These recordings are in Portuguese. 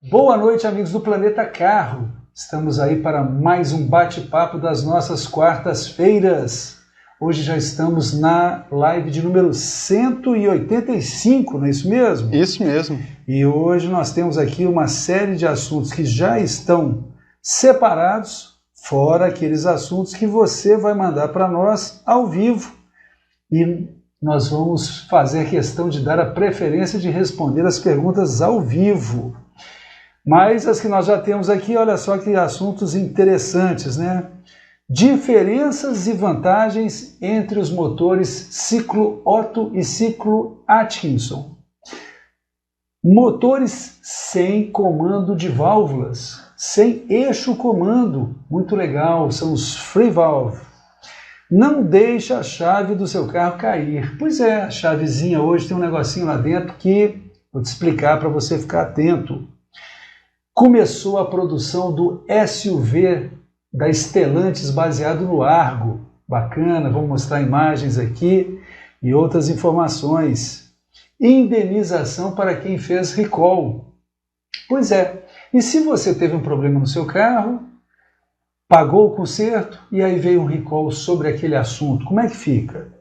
Boa noite, amigos do Planeta Carro. Estamos aí para mais um bate-papo das nossas quartas-feiras. Hoje já estamos na live de número 185, não é isso mesmo? Isso mesmo. E hoje nós temos aqui uma série de assuntos que já estão separados, fora aqueles assuntos que você vai mandar para nós ao vivo. E nós vamos fazer questão de dar a preferência de responder as perguntas ao vivo. Mas as que nós já temos aqui, olha só que assuntos interessantes, né? Diferenças e vantagens entre os motores ciclo Otto e ciclo Atkinson. Motores sem comando de válvulas, sem eixo comando, muito legal, são os free valve. Não deixe a chave do seu carro cair. Pois é, a chavezinha hoje tem um negocinho lá dentro que vou te explicar para você ficar atento. Começou a produção do SUV da Stellantis baseado no Argo. Bacana, vou mostrar imagens aqui e outras informações. Indenização para quem fez recall. Pois é, e se você teve um problema no seu carro, pagou o conserto e aí veio um recall sobre aquele assunto, como é que fica?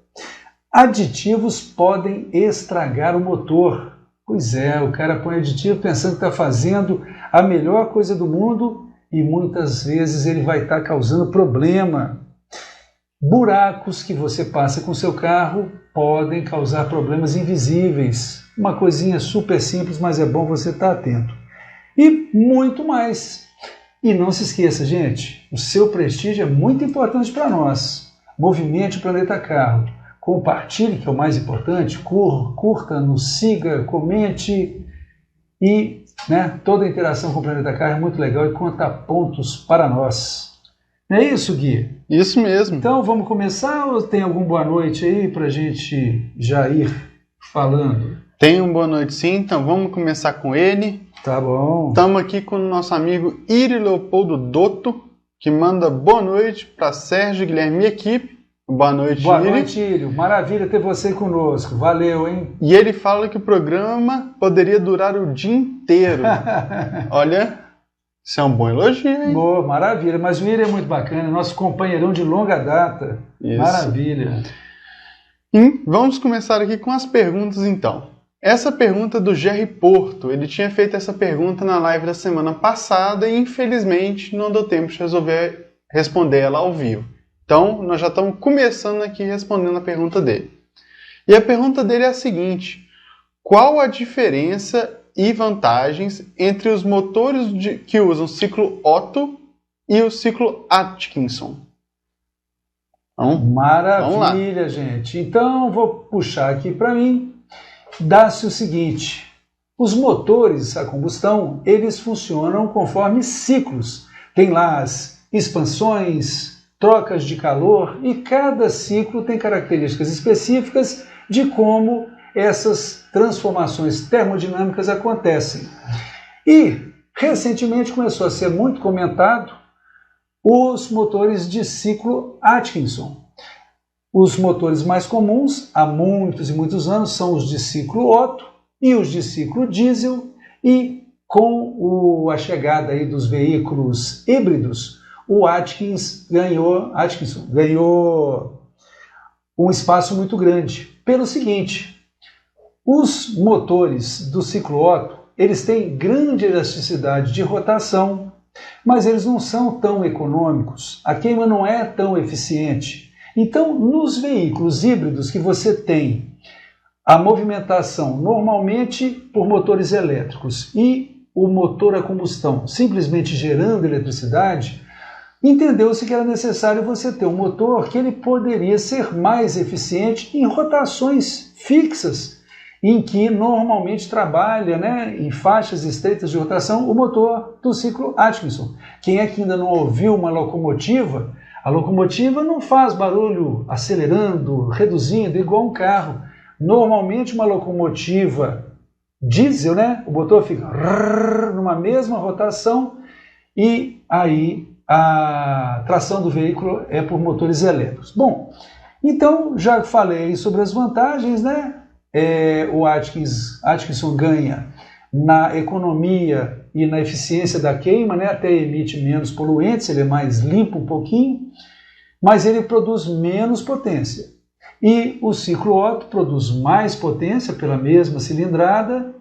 Aditivos podem estragar o motor. Pois é, o cara põe aditivo pensando que está fazendo a melhor coisa do mundo e muitas vezes ele vai estar causando problema. Buracos que você passa com seu carro podem causar problemas invisíveis. Uma coisinha super simples, mas é bom você estar atento. E muito mais. E não se esqueça, gente, o seu prestígio é muito importante para nós. Movimente o Planeta Carro. Compartilhe, que é o mais importante, curta, nos siga, comente e toda a interação com o Planeta Carro é muito legal e conta pontos para nós. Não é isso, Gui? Isso mesmo. Então vamos começar ou tem algum boa noite aí para a gente já ir falando? Tem um boa noite sim, então vamos começar com ele. Tá bom. Estamos aqui com o nosso amigo Iri Leopoldo Dotto, que manda boa noite para Sérgio, Guilherme e equipe. Boa noite, Boa Iri. noite, Írio. Maravilha ter você conosco. Valeu, hein? E ele fala que o programa poderia durar o dia inteiro. Olha, isso é um bom elogio, hein? Boa, maravilha. Mas o Írio é muito bacana, nosso companheirão de longa data. Isso. Maravilha. E vamos começar aqui com as perguntas, então. Essa pergunta é do Jerry Porto. Ele tinha feito essa pergunta na live da semana passada e, infelizmente, não deu tempo de resolver responder ela ao vivo. Então, nós já estamos começando aqui respondendo a pergunta dele. E a pergunta dele é a seguinte: qual a diferença e vantagens entre os motores que usam ciclo Otto e o ciclo Atkinson? Maravilha, gente. Então, vou puxar aqui para mim. Dá-se o seguinte: os motores a combustão, eles funcionam conforme ciclos. Tem lá as expansões, trocas de calor, e cada ciclo tem características específicas de como essas transformações termodinâmicas acontecem. E, recentemente, começou a ser muito comentado os motores de ciclo Atkinson. Os motores mais comuns, há muitos e muitos anos, são os de ciclo Otto e os de ciclo diesel, e com a chegada aí dos veículos híbridos, o Atkinson ganhou um espaço muito grande. Pelo seguinte, os motores do ciclo Otto, eles têm grande elasticidade de rotação, mas eles não são tão econômicos, a queima não é tão eficiente. Então, nos veículos híbridos que você tem a movimentação normalmente por motores elétricos e o motor a combustão simplesmente gerando eletricidade, entendeu-se que era necessário você ter um motor que ele poderia ser mais eficiente em rotações fixas, em que normalmente trabalha em faixas estreitas de rotação o motor do ciclo Atkinson. Quem é que ainda não ouviu uma locomotiva? A locomotiva não faz barulho acelerando, reduzindo, igual um carro. Normalmente uma locomotiva diesel, o motor fica numa mesma rotação e aí a tração do veículo é por motores elétricos. Bom, então já falei sobre as vantagens, O Atkinson ganha na economia e na eficiência da queima, né? Até emite menos poluentes, ele é mais limpo um pouquinho, mas ele produz menos potência. E o ciclo Otto produz mais potência pela mesma cilindrada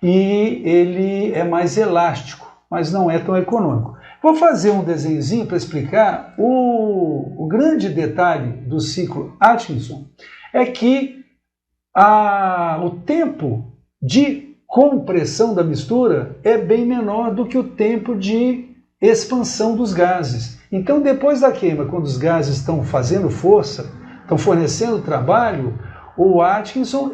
e ele é mais elástico, mas não é tão econômico. Vou fazer um desenhozinho para explicar o grande detalhe do ciclo Atkinson, é que o tempo de compressão da mistura é bem menor do que o tempo de expansão dos gases. Então, depois da queima, quando os gases estão fazendo força, estão fornecendo trabalho, o Atkinson,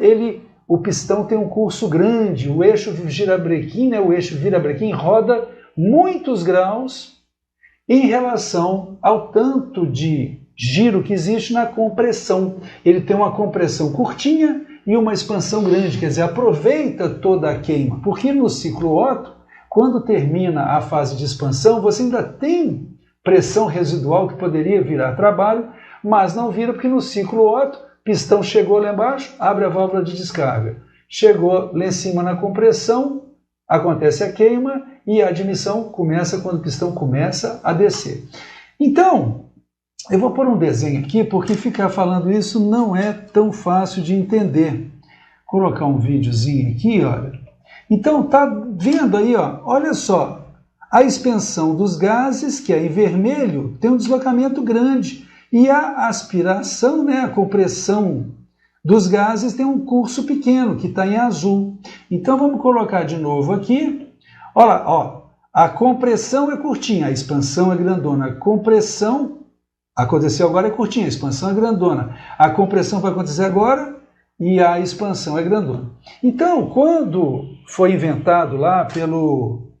o pistão tem um curso grande, o eixo girabrequim, né, o eixo virabrequim roda muitos graus em relação ao tanto de giro que existe na compressão. Ele tem uma compressão curtinha e uma expansão grande, quer dizer, aproveita toda a queima, porque no ciclo Otto, quando termina a fase de expansão, você ainda tem pressão residual que poderia virar trabalho, mas não vira porque no ciclo Otto, pistão chegou lá embaixo, abre a válvula de descarga. Chegou lá em cima na compressão, acontece a queima e a admissão começa quando o pistão começa a descer. Então, eu vou pôr um desenho aqui, porque ficar falando isso não é tão fácil de entender. Vou colocar um videozinho aqui, olha. Então, tá vendo aí, ó, olha só, a expansão dos gases, que é em vermelho, tem um deslocamento grande, e a aspiração, né, a compressão dos gases tem um curso pequeno, que está em azul. Então, vamos colocar de novo aqui. Olha, ó, a compressão é curtinha, a expansão é grandona. A compressão aconteceu agora é curtinha, a expansão é grandona. A compressão vai acontecer agora e a expansão é grandona. Então, quando foi inventado lá pelo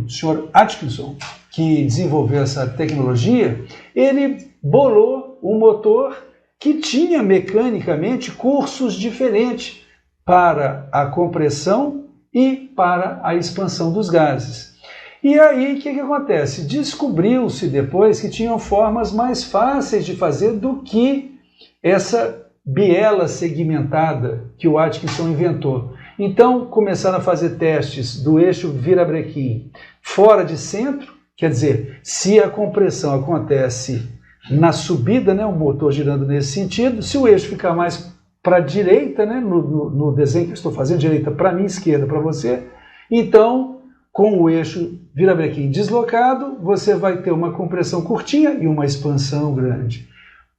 senhor Atkinson, que desenvolveu essa tecnologia, ele bolou um motor que tinha mecanicamente cursos diferentes para a compressão e para a expansão dos gases. E aí, o que acontece? Descobriu-se depois que tinham formas mais fáceis de fazer do que essa biela segmentada que o Atkinson inventou. Então, começaram a fazer testes do eixo virabrequim fora de centro, quer dizer, se a compressão acontece na subida, né, o motor girando nesse sentido, se o eixo ficar mais para a direita, né, no desenho que eu estou fazendo, direita para mim, esquerda para você, então, com o eixo virabrequim deslocado, você vai ter uma compressão curtinha e uma expansão grande.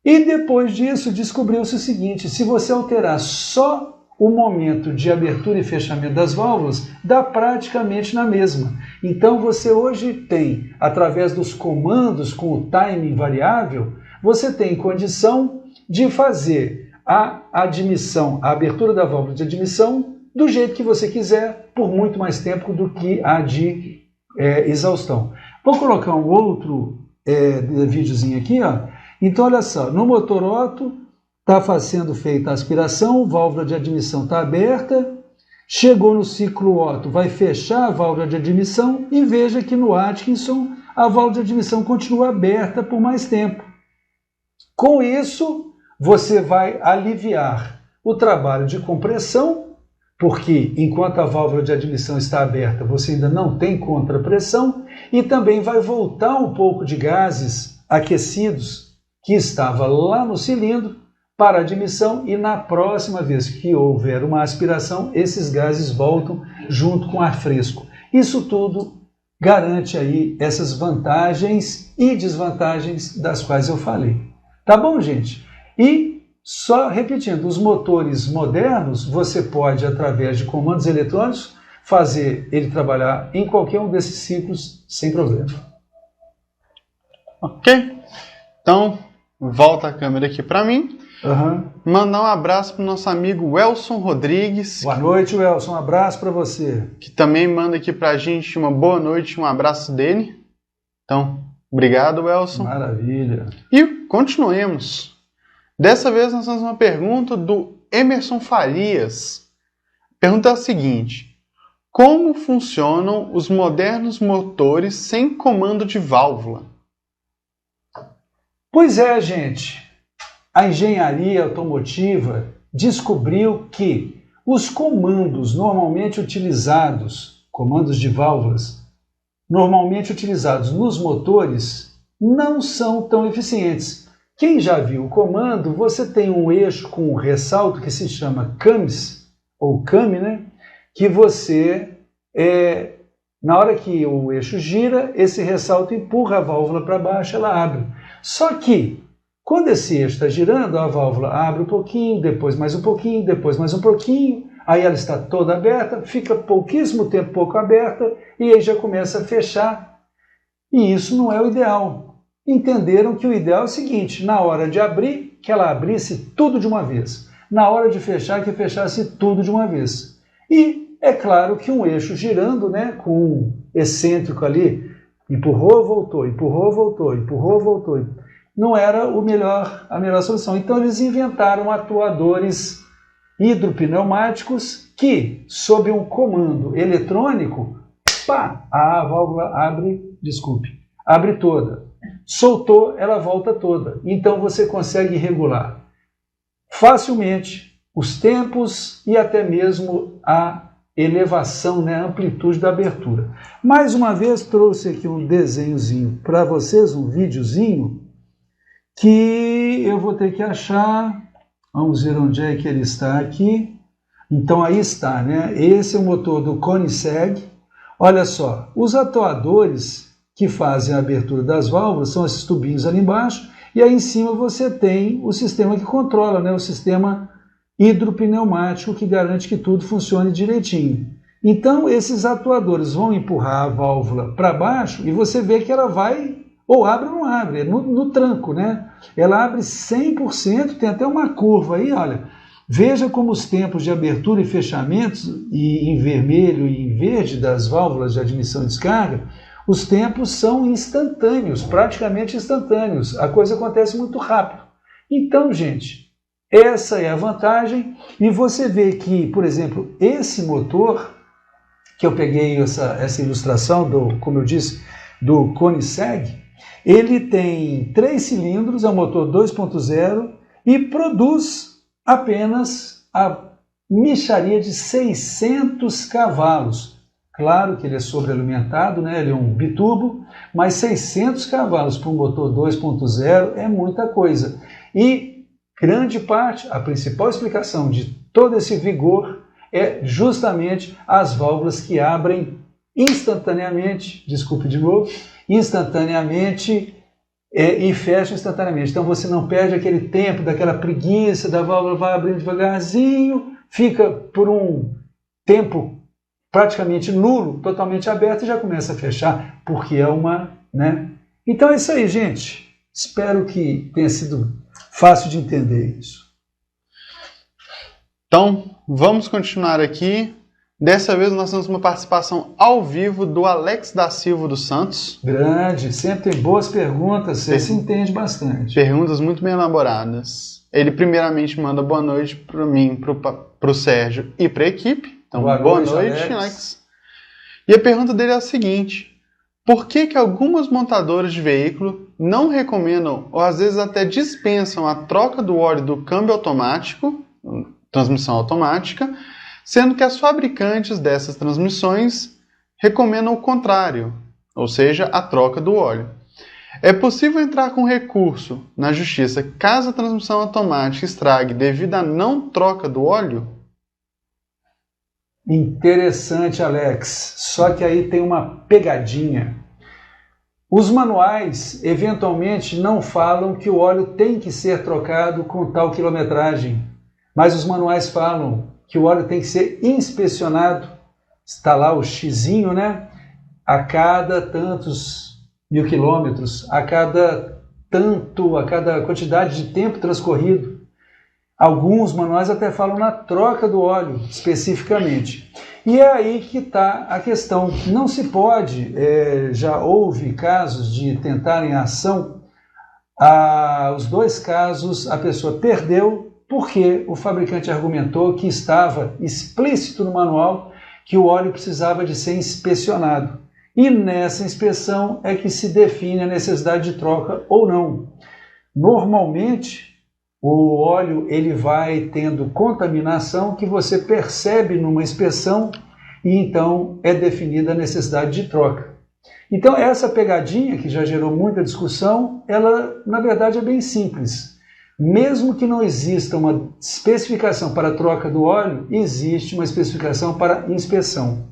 E depois disso, descobriu-se o seguinte, se você alterar só o momento de abertura e fechamento das válvulas, dá praticamente na mesma. Então você hoje tem, através dos comandos com o timing variável, você tem condição de fazer a admissão, a abertura da válvula de admissão, do jeito que você quiser, por muito mais tempo do que a de exaustão. Vou colocar um outro videozinho aqui, ó. Então olha só, no motor Otto, está sendo feita a aspiração, a válvula de admissão está aberta, chegou no ciclo Otto, vai fechar a válvula de admissão e veja que no Atkinson a válvula de admissão continua aberta por mais tempo. Com isso, você vai aliviar o trabalho de compressão, porque enquanto a válvula de admissão está aberta, você ainda não tem contrapressão, e também vai voltar um pouco de gases aquecidos que estava lá no cilindro para a admissão, e na próxima vez que houver uma aspiração, esses gases voltam junto com ar fresco. Isso tudo garante aí essas vantagens e desvantagens das quais eu falei. Tá bom, gente? E só repetindo, os motores modernos, você pode, através de comandos eletrônicos, fazer ele trabalhar em qualquer um desses ciclos sem problema. Ok? Então, volta a câmera aqui para mim. Mandar um abraço para o nosso amigo Welson Rodrigues. Boa noite, Welson. Um abraço para você. Que também manda aqui para a gente uma boa noite, um abraço dele. Então, obrigado, Welson. Maravilha. E continuemos. Dessa vez nós temos uma pergunta do Emerson Farias. A pergunta é a seguinte: como funcionam os modernos motores sem comando de válvula? Pois é, gente. A engenharia automotiva descobriu que Os comandos normalmente utilizados, comandos de válvulas, normalmente utilizados nos motores, não são tão eficientes. Quem já viu o comando, você tem um eixo com um ressalto que se chama camis, ou came, né? Que você, na hora que o eixo gira, esse ressalto empurra a válvula para baixo, ela abre. Só que, quando esse eixo está girando, a válvula abre um pouquinho, depois mais um pouquinho, depois mais um pouquinho, aí ela está toda aberta, fica pouquíssimo tempo pouco aberta, e aí já começa a fechar. E isso não é o ideal. Entenderam que o ideal é o seguinte, na hora de abrir, que ela abrisse tudo de uma vez. Na hora de fechar, que fechasse tudo de uma vez. E é claro que um eixo girando, né, com um excêntrico ali, empurrou, voltou, empurrou, voltou, empurrou, voltou, não era a melhor solução. Então eles inventaram atuadores hidropneumáticos que, sob um comando eletrônico, pá, a válvula abre toda. Soltou, ela volta toda. Então você consegue regular facilmente os tempos e até mesmo a elevação, né, a amplitude da abertura. Mais uma vez trouxe aqui um desenhozinho para vocês, um videozinho, que eu vou ter que achar. Vamos ver onde é que ele está aqui. Então aí está, né? Esse é o motor do Koenigsegg. Olha só, os atuadores que fazem a abertura das válvulas são esses tubinhos ali embaixo, e aí em cima você tem o sistema que controla, né? O sistema hidropneumático que garante que tudo funcione direitinho. Então esses atuadores vão empurrar a válvula para baixo e você vê que ela vai, ou abre ou não abre, no tranco, né? Ela abre 100%, tem até uma curva aí, olha. Veja como os tempos de abertura e fechamentos, e em vermelho e em verde das válvulas de admissão e descarga, os tempos são instantâneos, praticamente instantâneos. A coisa acontece muito rápido. Então, gente, essa é a vantagem. E você vê que, por exemplo, esse motor, que eu peguei essa ilustração, como eu disse, do Koenigsegg, ele tem 3 cilindros, é um motor 2.0 e produz apenas a mixaria de 600 cavalos. Claro que ele é sobrealimentado, né? Ele é um biturbo, mas 600 cavalos para um motor 2.0 é muita coisa. E grande parte, a principal explicação de todo esse vigor é justamente as válvulas que abrem instantaneamente, desculpe de novo, instantaneamente e fecha instantaneamente. Então você não perde aquele tempo, daquela preguiça, da válvula vai abrindo devagarzinho, fica por um tempo praticamente nulo, totalmente aberto e já começa a fechar, porque é uma, né? Então é isso aí, gente. Espero que tenha sido fácil de entender isso. Então, vamos continuar aqui. Dessa vez nós temos uma participação ao vivo do Alex da Silva dos Santos. Grande, sempre tem boas perguntas, você se entende bastante. Perguntas muito bem elaboradas. Ele primeiramente manda boa noite para mim, para o Sérgio e para a equipe. Então, boa noite, Alex. E a pergunta dele é a seguinte: por que algumas montadoras de veículo não recomendam, ou às vezes até dispensam, a troca do óleo do câmbio automático, transmissão automática, sendo que as fabricantes dessas transmissões recomendam o contrário, ou seja, a troca do óleo? É possível entrar com recurso na justiça caso a transmissão automática estrague devido à não troca do óleo? Interessante, Alex. Só que aí tem uma pegadinha. Os manuais, eventualmente, não falam que o óleo tem que ser trocado com tal quilometragem, mas os manuais falam que o óleo tem que ser inspecionado, está lá o xizinho, né? A cada tantos mil quilômetros, a cada quantidade de tempo transcorrido. Alguns manuais até falam na troca do óleo, especificamente. E é aí que está a questão. Não se pode, já houve casos de tentarem a ação, os 2 casos a pessoa perdeu, porque o fabricante argumentou que estava explícito no manual que o óleo precisava de ser inspecionado. E nessa inspeção é que se define a necessidade de troca ou não. Normalmente, o óleo ele vai tendo contaminação que você percebe numa inspeção e então é definida a necessidade de troca. Então essa pegadinha que já gerou muita discussão, ela na verdade é bem simples. Mesmo que não exista uma especificação para a troca do óleo, existe uma especificação para inspeção.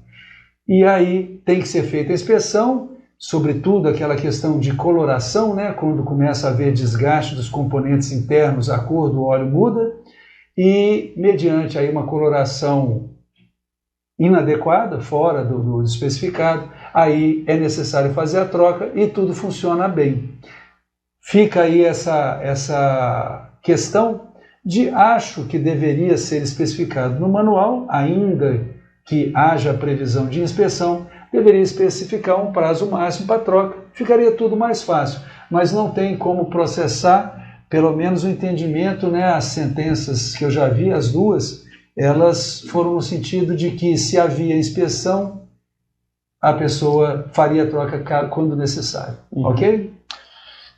E aí tem que ser feita a inspeção, sobretudo aquela questão de coloração, né? Quando começa a haver desgaste dos componentes internos, a cor do óleo muda, e mediante aí uma coloração inadequada, fora do especificado, aí é necessário fazer a troca e tudo funciona bem. Fica aí essa questão de acho que deveria ser especificado no manual, ainda que haja a previsão de inspeção, deveria especificar um prazo máximo para troca, ficaria tudo mais fácil, mas não tem como processar, pelo menos o entendimento, né, as sentenças que eu já vi, as duas, elas foram no sentido de que se havia inspeção, a pessoa faria a troca quando necessário, ok?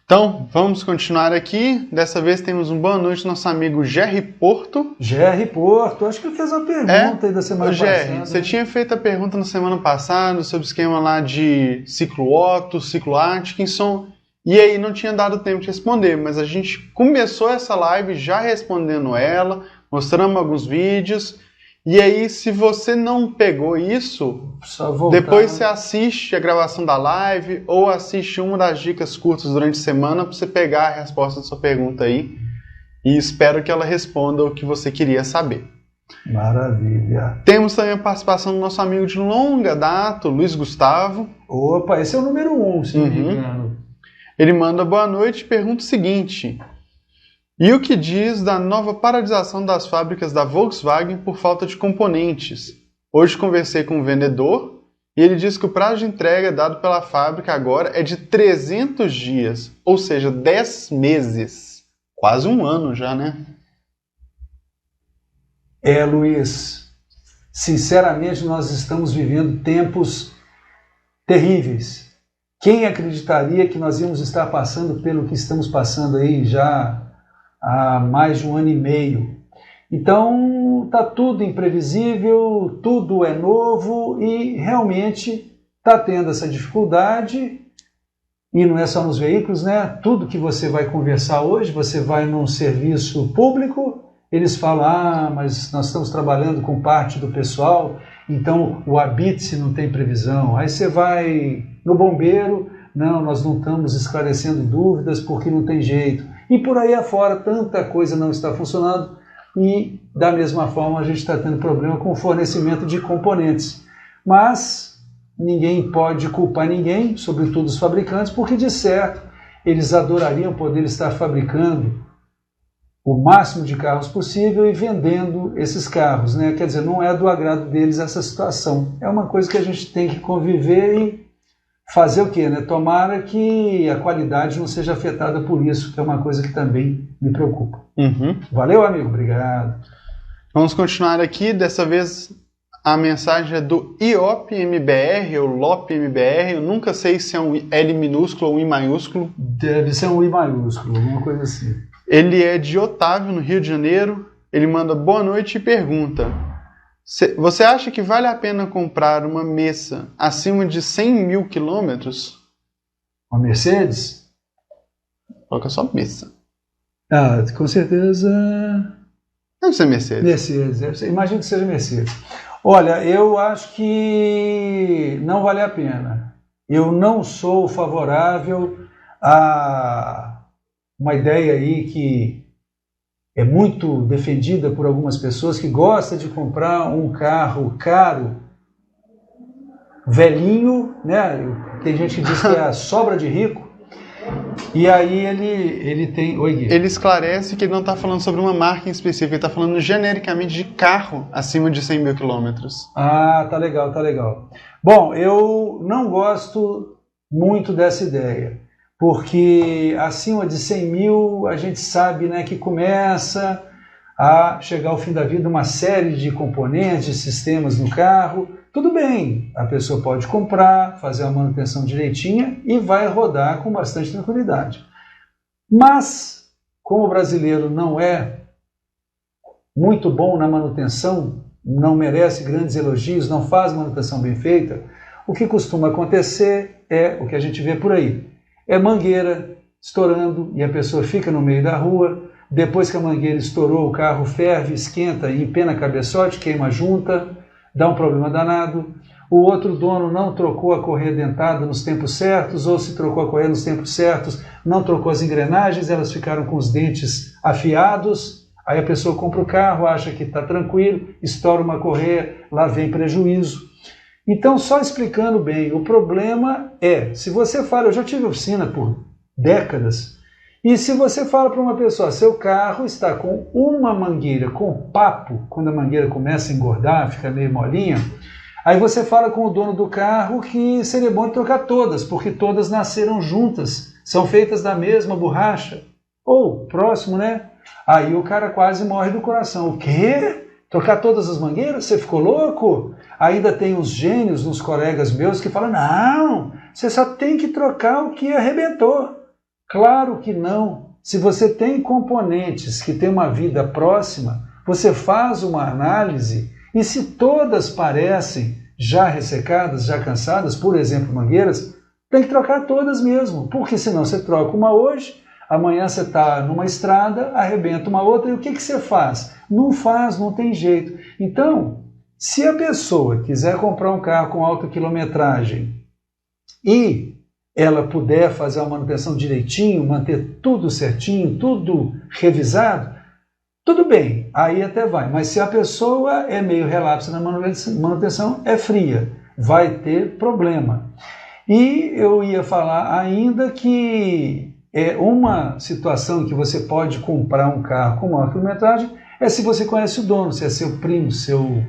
Então, vamos continuar aqui. Dessa vez temos um boa noite do nosso amigo Jerry Porto. Jerry Porto, acho que ele fez uma pergunta aí da semana Jerry, passada. você tinha feito a pergunta na semana passada sobre o esquema lá de ciclo Otto, ciclo Atkinson, e aí não tinha dado tempo de responder, mas a gente começou essa live já respondendo ela, mostramos alguns vídeos, e aí se você não pegou isso, depois você assiste a gravação da live ou assiste uma das dicas curtas durante a semana para você pegar a resposta da sua pergunta aí, e espero que ela responda o que você queria saber. Maravilha. Temos também a participação do nosso amigo de longa data, Luiz Gustavo. Opa, esse é o número 1, se não me engano. Ele manda boa noite e pergunta o seguinte: e o que diz da nova paralisação das fábricas da Volkswagen por falta de componentes? Hoje conversei com um vendedor e ele disse que o prazo de entrega dado pela fábrica agora é de 300 dias, ou seja, 10 meses. Quase um ano já, né? Luiz, sinceramente nós estamos vivendo tempos terríveis. Quem acreditaria que nós íamos estar passando pelo que estamos passando aí já há mais de um ano e meio? Então está tudo imprevisível, tudo é novo e realmente está tendo essa dificuldade. E não é só nos veículos, né? Tudo que você vai conversar hoje, você vai num serviço público, eles falam, mas nós estamos trabalhando com parte do pessoal, então o habite-se não tem previsão. Aí você vai no bombeiro, não, nós não estamos esclarecendo dúvidas porque não tem jeito. E por aí afora, tanta coisa não está funcionando e, da mesma forma, a gente está tendo problema com o fornecimento de componentes. Mas ninguém pode culpar ninguém, sobretudo os fabricantes, porque, de certo, eles adorariam poder estar fabricando o máximo de carros possível e vendendo esses carros, né? Quer dizer, não é do agrado deles essa situação. É uma coisa que a gente tem que conviver e fazer o quê, né? Tomara que a qualidade não seja afetada por isso, que é uma coisa que também me preocupa. Valeu, amigo. Obrigado. Vamos continuar aqui. Dessa vez a mensagem é do IOP-MBR ou LOP-MBR. Eu nunca sei se é um L minúsculo ou um I maiúsculo. Deve ser um I maiúsculo, alguma coisa assim. Ele é de Otávio, no Rio de Janeiro. Ele manda boa noite e pergunta: você acha que vale a pena comprar uma Mesa acima de 100 mil quilômetros? Uma Mercedes? Coloca só Mesa. Ah, com certeza... Deve ser Mercedes. Mercedes, imagino que seja Mercedes. Olha, eu acho que não vale a pena. Eu não sou favorável a uma ideia aí que é muito defendida por algumas pessoas que gostam de comprar um carro caro, velhinho, né? Tem gente que diz que é a sobra de rico, e aí ele tem... Oi, Gui. Ele esclarece que ele não está falando sobre uma marca em específico, ele está falando genericamente de carro acima de 100 mil quilômetros. Ah, tá legal, tá legal. Bom, eu não gosto muito dessa ideia, porque acima de 100 mil a gente sabe, né, que começa a chegar ao fim da vida uma série de componentes, de sistemas no carro. Tudo bem, a pessoa pode comprar, fazer a manutenção direitinha e vai rodar com bastante tranquilidade. Mas como o brasileiro não é muito bom na manutenção, não merece grandes elogios, não faz manutenção bem feita, o que costuma acontecer é o que a gente vê por aí. É mangueira estourando e a pessoa fica no meio da rua, depois que a mangueira estourou, o carro ferve, esquenta e empena a cabeçote, queima a junta, dá um problema danado. O outro dono não trocou a correia dentada nos tempos certos, ou se trocou a correia nos tempos certos, não trocou as engrenagens, elas ficaram com os dentes afiados. Aí a pessoa compra o carro, acha que está tranquilo, estoura uma correia, lá vem prejuízo. Então, só explicando bem, o problema é, se você fala, eu já tive oficina por décadas, e se você fala para uma pessoa, seu carro está com uma mangueira, com papo, quando a mangueira começa a engordar, fica meio molinha, aí você fala com o dono do carro que seria bom trocar todas, porque todas nasceram juntas, são feitas da mesma borracha, ou próximo, né? Aí o cara quase morre do coração. O quê? Trocar todas as mangueiras? Você ficou louco? Ainda tem uns gênios, uns colegas meus que falam, não, você só tem que trocar o que arrebentou. Claro que não. Se você tem componentes que têm uma vida próxima, você faz uma análise e se todas parecem já ressecadas, já cansadas, por exemplo, mangueiras, tem que trocar todas mesmo, porque senão você troca uma hoje, amanhã você está numa estrada, arrebenta uma outra, e o que você faz? Não faz, não tem jeito. Então, se a pessoa quiser comprar um carro com alta quilometragem e ela puder fazer a manutenção direitinho, manter tudo certinho, tudo revisado, tudo bem, aí até vai. Mas se a pessoa é meio relapsa na manutenção, é fria, vai ter problema. E eu ia falar ainda que é uma situação que você pode comprar um carro com maior quilometragem é se você conhece o dono, se é seu primo, seu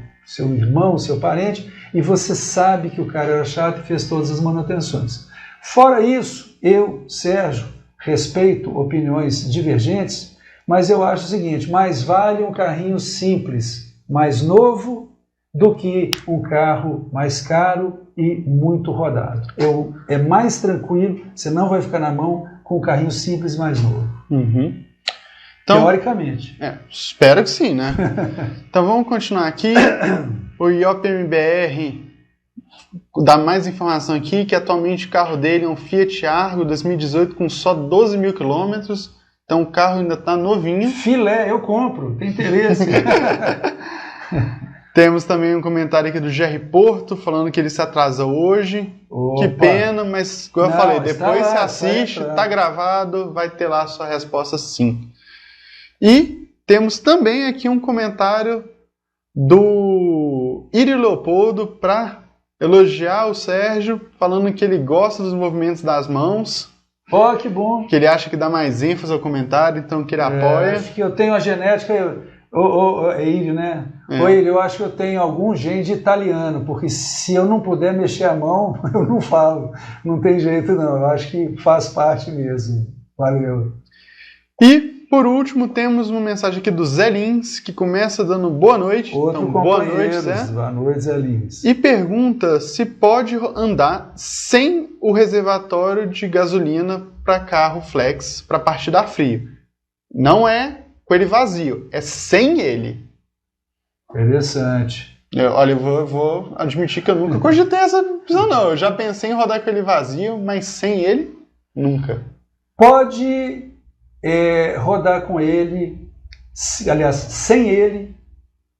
irmão, seu parente, e você sabe que o cara era chato e fez todas as manutenções. Fora isso, eu, Sérgio, respeito opiniões divergentes, mas eu acho o seguinte, mais vale um carrinho simples, mais novo, do que um carro mais caro e muito rodado. É mais tranquilo, você não vai ficar na mão com um carrinho simples mais novo. Uhum. Então, teoricamente. Espero que sim, né? Então vamos continuar aqui. O IOPMBR dá mais informação aqui, que atualmente o carro dele é um Fiat Argo 2018 com só 12 mil quilômetros. Então o carro ainda está novinho. Filé, eu compro, tem interesse. Temos também um comentário aqui do Jerry Porto, falando que ele se atrasa hoje. Opa. Que pena, mas como eu falei, depois você assiste, tá gravado, vai ter lá a sua resposta sim. E temos também aqui um comentário do Iri Leopoldo para elogiar o Sérgio, falando que ele gosta dos movimentos das mãos. Oh, que bom. Que ele acha que dá mais ênfase ao comentário, então que ele apoia. Acho que eu tenho a genética, Iri, né? Ô, Iri, eu acho que eu tenho algum gene de italiano, porque se eu não puder mexer a mão, eu não falo. Não tem jeito não, eu acho que faz parte mesmo. Valeu. E por último, temos uma mensagem aqui do Zé Lins, que começa dando boa noite. Então, boa noite, Zé. Boa noite, Zé Lins. E pergunta se pode andar sem o reservatório de gasolina para carro flex para partir da frio. Não é com ele vazio, é sem ele. Interessante. Olha, eu vou admitir que eu nunca cogitei essa opção, não. Eu já pensei em rodar com ele vazio, mas sem ele, nunca. Pode... rodar com ele, aliás, sem ele,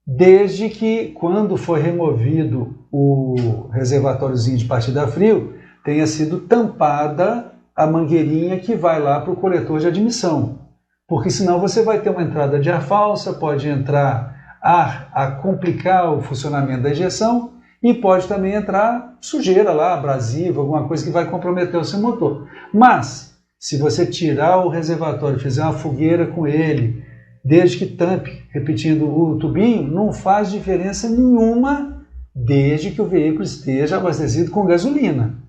desde que quando foi removido o reservatóriozinho de partida a frio, tenha sido tampada a mangueirinha que vai lá para o coletor de admissão. Porque senão você vai ter uma entrada de ar falsa, pode entrar ar a complicar o funcionamento da injeção e pode também entrar sujeira lá, abrasiva, alguma coisa que vai comprometer o seu motor. Mas se você tirar o reservatório, fizer uma fogueira com ele, desde que tampe, repetindo o tubinho, não faz diferença nenhuma desde que o veículo esteja abastecido com gasolina.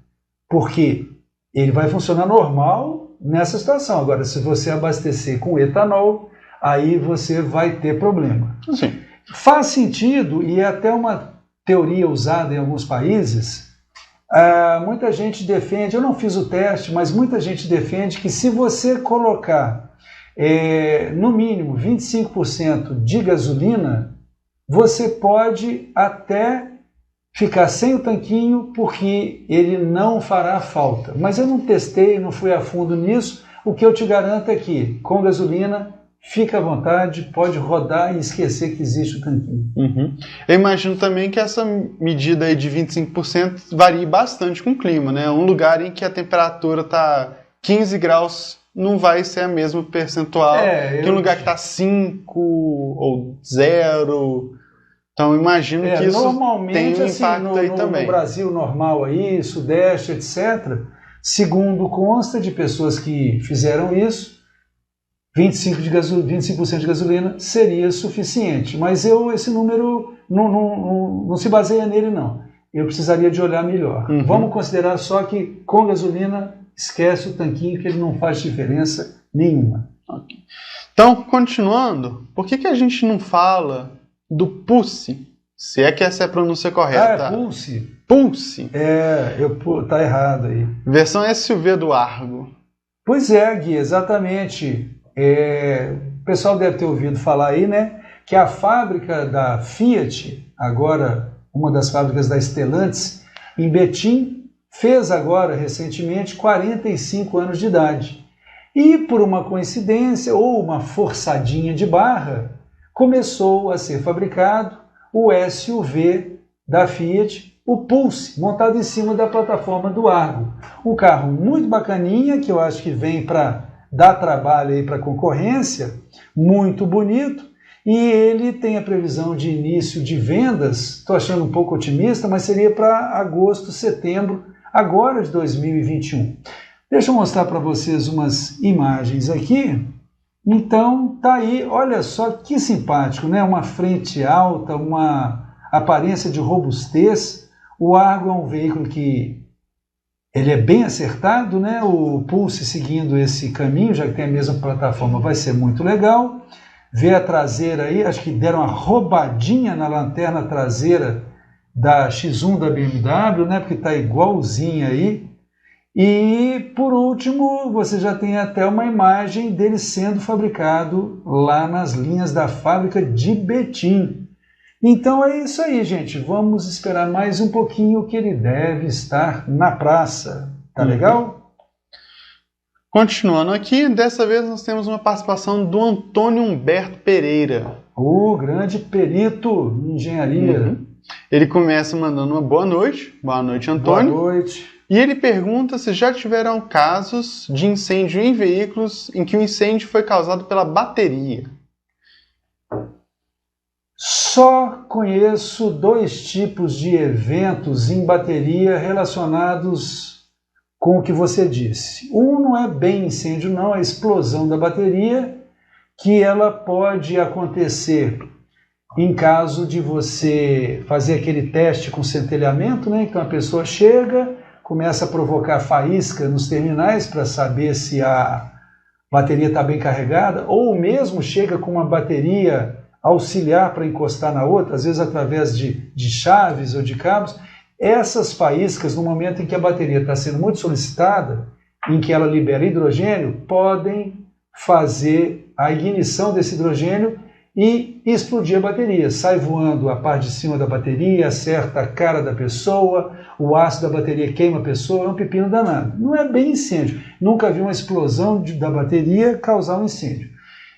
Porque ele vai funcionar normal nessa situação. Agora, se você abastecer com etanol, aí você vai ter problema. Sim. Faz sentido, e é até uma teoria usada em alguns países. Muita gente defende, eu não fiz o teste, mas muita gente defende que se você colocar no mínimo 25% de gasolina, você pode até ficar sem o tanquinho porque ele não fará falta. Mas eu não testei, não fui a fundo nisso. O que eu te garanto é que com gasolina, fica à vontade, pode rodar e esquecer que existe o tanquinho. Uhum. Eu imagino também que essa medida aí de 25% varie bastante com o clima, né? Um lugar em que a temperatura está 15 graus não vai ser a mesma percentual que um lugar que está 5 ou 0. Então, imagino que isso tem um impacto aí também. No Brasil normal aí, Sudeste, etc., segundo consta de pessoas que fizeram isso, 25% de gasolina seria suficiente. Mas esse número não se baseia nele, não. Eu precisaria de olhar melhor. Uhum. Vamos considerar só que com gasolina, esquece o tanquinho, que ele não faz diferença nenhuma. Okay. Então, continuando, por que a gente não fala do Pulse? Se é que essa é a pronúncia correta. Ah, é Pulse? Pulse. Tá errado aí. Versão SUV do Argo. Pois é, Gui, exatamente. O pessoal deve ter ouvido falar aí, né, que a fábrica da Fiat, agora uma das fábricas da Stellantis, em Betim, fez agora, recentemente, 45 anos de idade. E, por uma coincidência ou uma forçadinha de barra, começou a ser fabricado o SUV da Fiat, o Pulse, montado em cima da plataforma do Argo. Um carro muito bacaninha, que eu acho que vem para dar trabalho aí para a concorrência, muito bonito, e ele tem a previsão de início de vendas, estou achando um pouco otimista, mas seria para agosto, setembro, agora de 2021. Deixa eu mostrar para vocês umas imagens aqui. Então, tá aí, olha só que simpático, né? Uma frente alta, uma aparência de robustez. O Argo é um veículo que ele é bem acertado, né? O Pulse seguindo esse caminho, já que tem a mesma plataforma, vai ser muito legal. Ver a traseira aí, acho que deram uma roubadinha na lanterna traseira da X1 da BMW, né? Porque tá igualzinha aí. E, por último, você já tem até uma imagem dele sendo fabricado lá nas linhas da fábrica de Betim. Então é isso aí, gente. Vamos esperar mais um pouquinho que ele deve estar na praça. Tá legal? Continuando aqui, dessa vez nós temos uma participação do Antônio Humberto Pereira. O grande perito em engenharia. Ele começa mandando uma boa noite. Boa noite, Antônio. Boa noite. E ele pergunta se já tiveram casos de incêndio em veículos em que o incêndio foi causado pela bateria. Só conheço 2 tipos de eventos em bateria relacionados com o que você disse. Um não é bem incêndio, não, é a explosão da bateria, que ela pode acontecer em caso de você fazer aquele teste com centelhamento, né? Então a pessoa chega, começa a provocar faísca nos terminais para saber se a bateria está bem carregada, ou mesmo chega com uma bateria auxiliar para encostar na outra, às vezes através de chaves ou de cabos. Essas faíscas, no momento em que a bateria está sendo muito solicitada, em que ela libera hidrogênio, podem fazer a ignição desse hidrogênio e explodir a bateria. Sai voando a parte de cima da bateria, acerta a cara da pessoa, o ácido da bateria queima a pessoa, é um pepino danado. Não é bem incêndio. Nunca vi uma explosão da bateria causar um incêndio.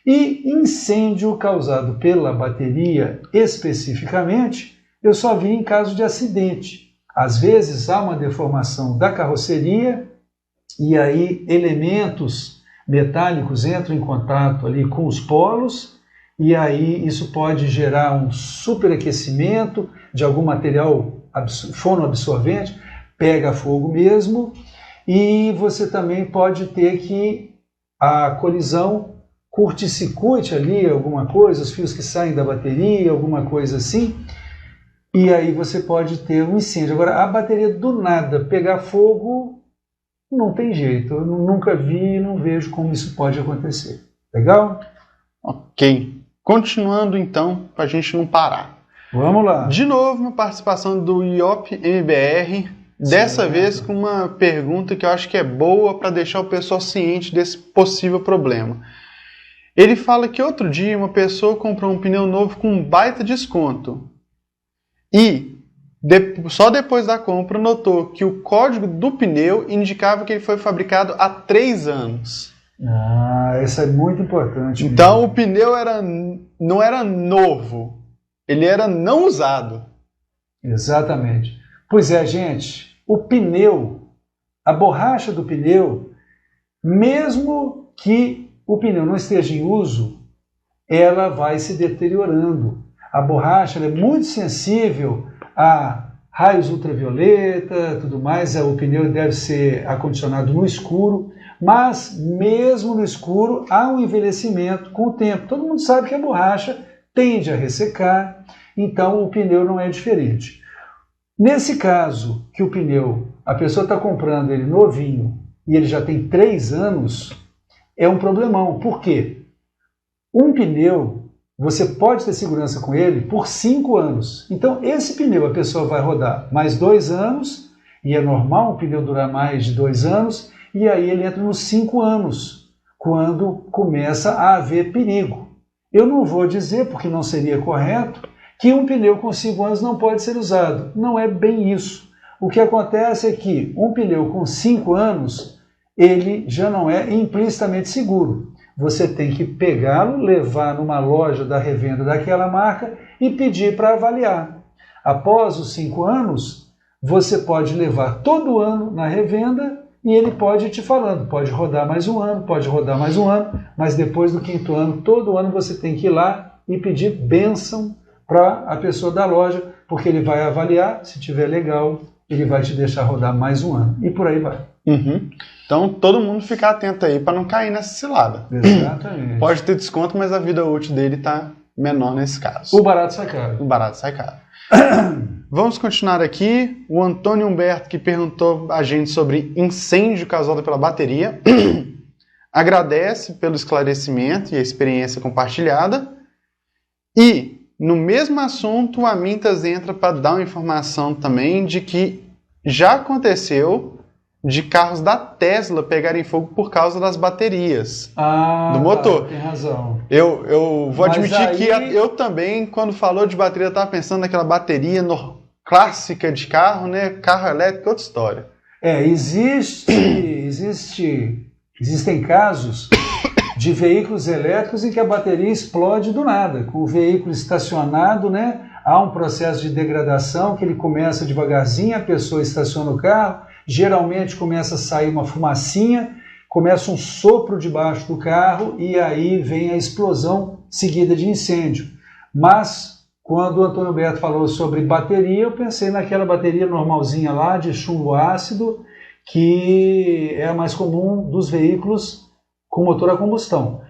E incêndio causado pela bateria especificamente, eu só vi em caso de acidente. Às vezes há uma deformação da carroceria e aí elementos metálicos entram em contato ali com os polos e aí isso pode gerar um superaquecimento de algum material fonoabsorvente, pega fogo mesmo, e você também pode ter que a colisão curte-circuite ali, alguma coisa, os fios que saem da bateria, alguma coisa assim, e aí você pode ter um incêndio. Agora, a bateria do nada pegar fogo, não tem jeito. Eu nunca vi e não vejo como isso pode acontecer. Legal? Ok. Continuando então, para a gente não parar. Vamos lá. De novo, uma participação do IOP MBR, dessa vez com uma pergunta que eu acho que é boa para deixar o pessoal ciente desse possível problema. Ele fala que outro dia uma pessoa comprou um pneu novo com um baita desconto e só depois da compra notou que o código do pneu indicava que ele foi fabricado há 3 anos. Isso é muito importante. Então o pneu não era novo, ele era não usado. Exatamente. Pois é, gente, o pneu, a borracha do pneu, mesmo que o pneu não esteja em uso, ela vai se deteriorando. A borracha ela é muito sensível a raios ultravioleta, tudo mais. O pneu deve ser acondicionado no escuro, mas mesmo no escuro há um envelhecimento com o tempo. Todo mundo sabe que a borracha tende a ressecar, então o pneu não é diferente. Nesse caso, que o pneu, a pessoa está comprando ele novinho e ele já tem 3 anos, é um problemão. Por quê? Um pneu, você pode ter segurança com ele por 5 anos. Então, esse pneu a pessoa vai rodar mais 2 anos, e é normal um pneu durar mais de 2 anos, e aí ele entra nos 5 anos, quando começa a haver perigo. Eu não vou dizer, porque não seria correto, que um pneu com 5 anos não pode ser usado. Não é bem isso. O que acontece é que um pneu com 5 anos, ele já não é implicitamente seguro. Você tem que pegá-lo, levar numa loja da revenda daquela marca e pedir para avaliar. Após os 5 anos, você pode levar todo ano na revenda e ele pode ir te falando, pode rodar mais um ano, pode rodar mais um ano, mas depois do 5º ano, todo ano você tem que ir lá e pedir bênção para a pessoa da loja, porque ele vai avaliar, se tiver legal, ele vai te deixar rodar mais um ano. E por aí vai. Uhum. Então, todo mundo ficar atento aí para não cair nessa cilada. Exatamente. Pode ter desconto, mas a vida útil dele está menor nesse caso. O barato sai caro. O barato sai caro. Vamos continuar aqui. O Antônio Humberto, que perguntou a gente sobre incêndio causado pela bateria, agradece pelo esclarecimento e a experiência compartilhada. E, no mesmo assunto, o Amintas entra para dar uma informação também de que já aconteceu de carros da Tesla pegarem fogo por causa das baterias do motor. Tem razão. Eu vou admitir aí... que eu também, quando falou de bateria, estava pensando naquela bateria clássica de carro, né? Carro elétrico, outra história. Existem casos de veículos elétricos em que a bateria explode do nada. Com o veículo estacionado, né? Há um processo de degradação que ele começa devagarzinho, a pessoa estaciona o carro, geralmente começa a sair uma fumacinha, começa um sopro debaixo do carro e aí vem a explosão seguida de incêndio. Mas, quando o Antônio Beto falou sobre bateria, eu pensei naquela bateria normalzinha lá, de chumbo ácido, que é a mais comum dos veículos com motor a combustão.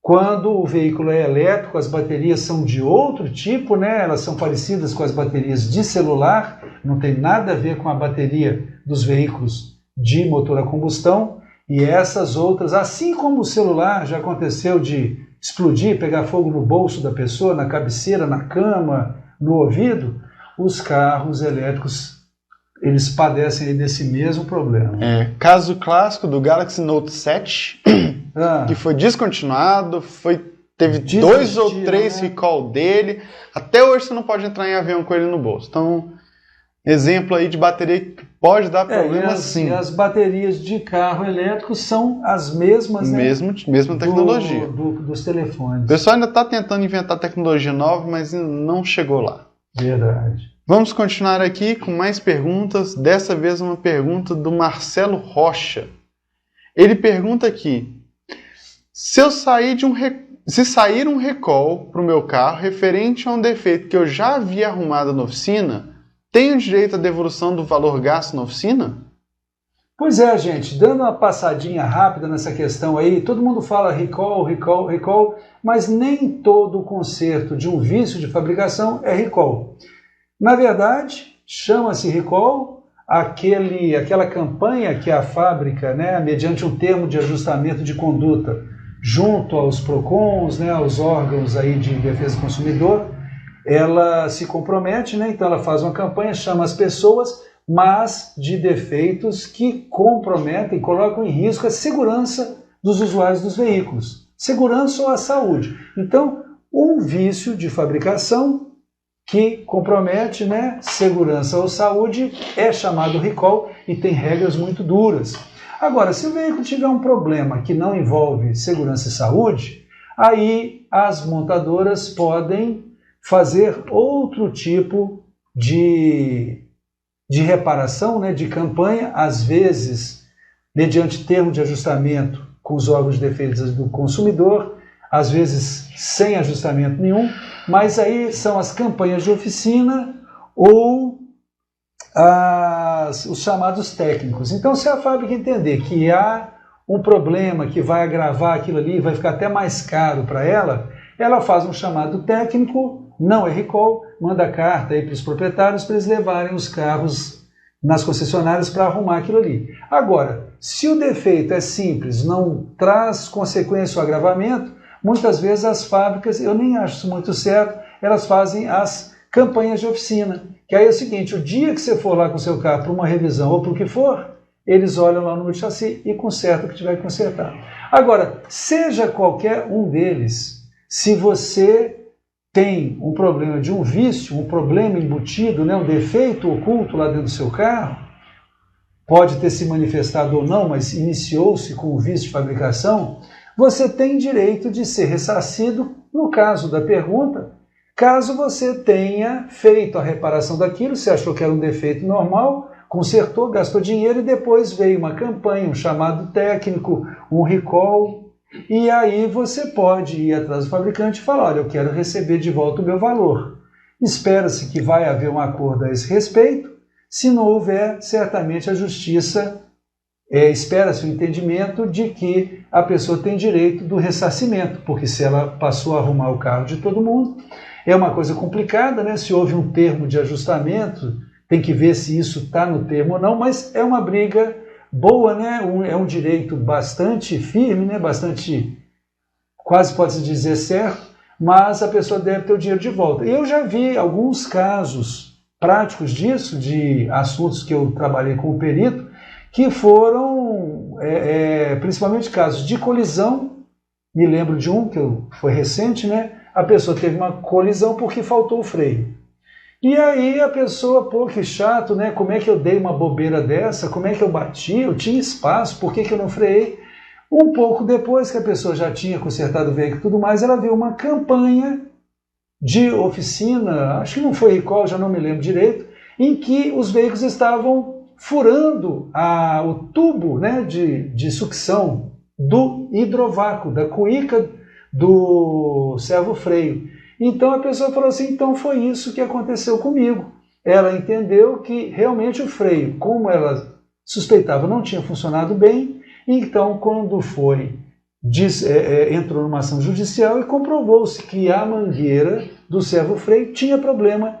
Quando o veículo é elétrico, as baterias são de outro tipo, né? Elas são parecidas com as baterias de celular, não tem nada a ver com a bateria dos veículos de motor a combustão, e essas outras, assim como o celular já aconteceu de explodir, pegar fogo no bolso da pessoa, na cabeceira, na cama, no ouvido, os carros elétricos, eles padecem aí desse mesmo problema. Caso clássico do Galaxy Note 7, que foi descontinuado, teve 2 ou 3 recall dele, até hoje você não pode entrar em avião com ele no bolso. Então, exemplo aí de bateria que pode dar problema sim. E as baterias de carro elétrico são as mesmas, né? Mesma tecnologia. Dos telefones. O pessoal ainda está tentando inventar tecnologia nova, mas não chegou lá. Verdade. Vamos continuar aqui com mais perguntas. Dessa vez uma pergunta do Marcelo Rocha. Ele pergunta aqui: se sair um recall para o meu carro referente a um defeito que eu já havia arrumado na oficina, tenho direito à devolução do valor gasto na oficina? Pois é, gente, dando uma passadinha rápida nessa questão aí, todo mundo fala recall, mas nem todo o conserto de um vício de fabricação é recall. Na verdade, chama-se recall aquela campanha que a fábrica, né, mediante um termo de ajustamento de conduta, junto aos PROCONs, né, aos órgãos aí de defesa do consumidor, ela se compromete, né, então ela faz uma campanha, chama as pessoas, mas de defeitos que comprometem, colocam em risco a segurança dos usuários dos veículos. segurança ou a saúde. Então, um vício de fabricação que compromete, né, segurança ou saúde é chamado recall e tem regras muito duras. Agora, se o veículo tiver um problema que não envolve segurança e saúde, aí as montadoras podem fazer outro tipo de reparação, né, de campanha, às vezes mediante termo de ajustamento com os órgãos de defesa do consumidor, às vezes sem ajustamento nenhum, mas aí são as campanhas de oficina ou os chamados técnicos. Então, se a fábrica entender que há um problema que vai agravar aquilo ali, vai ficar até mais caro para ela, ela faz um chamado técnico, não é recall, manda carta para os proprietários para eles levarem os carros nas concessionárias para arrumar aquilo ali. Agora, se o defeito é simples, não traz consequência ou agravamento, muitas vezes as fábricas, eu nem acho isso muito certo, elas fazem as campanhas de oficina, que aí é o seguinte, o dia que você for lá com o seu carro para uma revisão ou para o que for, eles olham lá no chassi e consertam o que tiver que consertar. Agora, seja qualquer um deles, se você tem um problema de um vício, um problema embutido, né, um defeito oculto lá dentro do seu carro, pode ter se manifestado ou não, mas iniciou-se com o vício de fabricação, você tem direito de ser ressarcido, no caso da pergunta, caso você tenha feito a reparação daquilo, você achou que era um defeito normal, consertou, gastou dinheiro e depois veio uma campanha, um chamado técnico, um recall, e aí você pode ir atrás do fabricante e falar, olha, eu quero receber de volta o meu valor. Espera-se que vai haver um acordo a esse respeito, se não houver, certamente a justiça espera-se o entendimento de que a pessoa tem direito do ressarcimento, porque se ela passou a arrumar o carro de todo mundo, é uma coisa complicada, né? Se houve um termo de ajustamento, tem que ver se isso está no termo ou não, mas é uma briga boa, né? É um direito bastante firme, né? Bastante, quase pode-se dizer certo, mas a pessoa deve ter o dinheiro de volta. Eu já vi alguns casos práticos disso, de assuntos que eu trabalhei com o perito, que foram principalmente casos de colisão. Me lembro de um que foi recente, né? A pessoa teve uma colisão porque faltou o freio. E aí a pessoa, pô, que chato, né? Como é que eu dei uma bobeira dessa? Como é que eu bati? Eu tinha espaço, por que eu não freiei? Um pouco depois que a pessoa já tinha consertado o veículo e tudo mais, ela viu uma campanha de oficina, acho que não foi recall, já não me lembro direito, em que os veículos estavam furando o tubo, né, de sucção do hidrovácuo, da cuíca do servo-freio. Então a pessoa falou assim, então foi isso que aconteceu comigo. Ela entendeu que realmente o freio, como ela suspeitava, não tinha funcionado bem, então quando entrou numa ação judicial e comprovou-se que a mangueira do servo-freio tinha problema,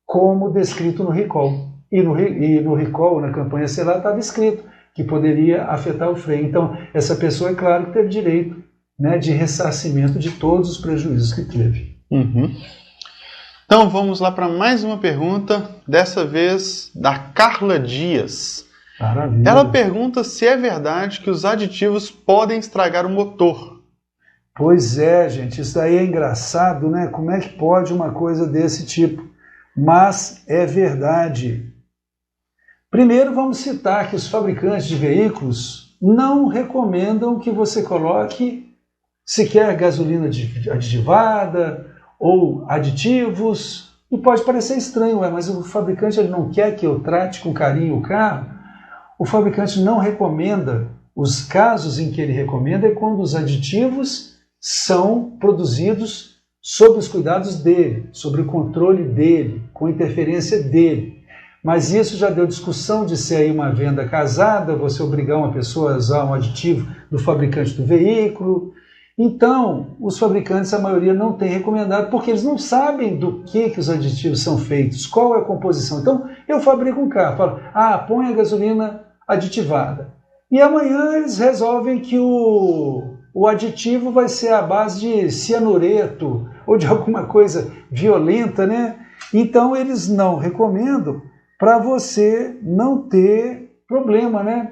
como descrito no recall. E no recall, na campanha selar, estava escrito que poderia afetar o freio. Então, essa pessoa, é claro, que teve direito, né, de ressarcimento de todos os prejuízos que teve. Uhum. Então, vamos lá para mais uma pergunta, dessa vez da Carla Dias. Maravilha. Ela pergunta se é verdade que os aditivos podem estragar o motor. Pois é, gente, isso daí é engraçado, né? Como é que pode uma coisa desse tipo? Mas é verdade. Primeiro, vamos citar que os fabricantes de veículos não recomendam que você coloque sequer gasolina aditivada ou aditivos. E pode parecer estranho, mas o fabricante ele não quer que eu trate com carinho o carro. O fabricante não recomenda. Os casos em que ele recomenda é quando os aditivos são produzidos sob os cuidados dele, sob o controle dele, com interferência dele. Mas isso já deu discussão de ser aí uma venda casada, você obrigar uma pessoa a usar um aditivo do fabricante do veículo. Então, os fabricantes, a maioria, não tem recomendado, porque eles não sabem do que os aditivos são feitos, qual é a composição. Então, eu fabrico um carro, falo, põe a gasolina aditivada. E amanhã eles resolvem que o aditivo vai ser à base de cianureto ou de alguma coisa violenta, né? Então, eles não recomendam para você não ter problema, né?